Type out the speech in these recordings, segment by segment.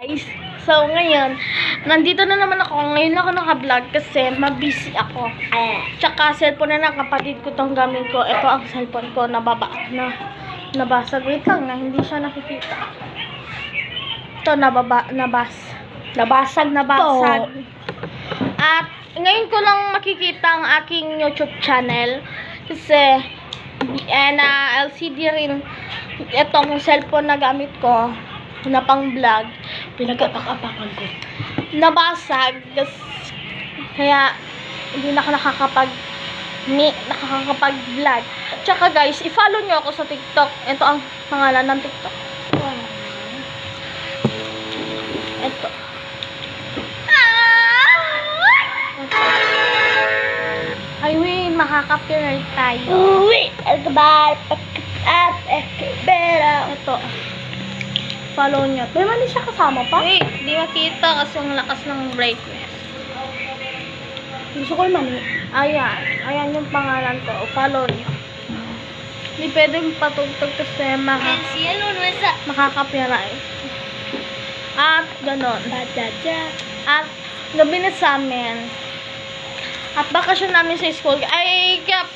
Guys, so ngayon, nandito na naman ako. Ngayon ako naka-vlog kasi mabusy ako. Tsaka cellphone na ng kapatid ko tong gamit ko. Ito ang cellphone ko, nabasag. Wait lang na, hindi siya nakikita. Ito, nabasag. At ngayon ko lang makikita ang aking YouTube channel. Kasi, LCD rin itong cellphone na gamit ko na pang vlog. Pinag-apak-apakan ko. Nabasag. Kaya, hindi na ako nakakapag-vlog. Tsaka guys, i-follow nyo ako sa TikTok. Ito ang pangalan ng TikTok. Ito. Ay, wait. Makaka-copyright tayo. Ito. Follow nyo. Pero mali siya kasama pa? Wait, di makita kasi ang lakas ng brightness. Gusto ko yung mali. Ayan yung pangalan ko. Follow nyo. Hindi pwedeng patugtog kasi makaka-copyright. At ganon. At gabi na sa amin. At bakasyon namin sa school. Ay, kaya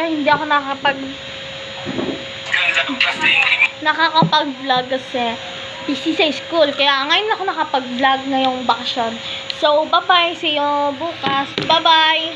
hindi ako nakakapag-vlog kasi busy sa school. Kaya ngayon ako nakapag-vlog ngayong bakasyon. So, bye-bye. See you bukas. Bye-bye.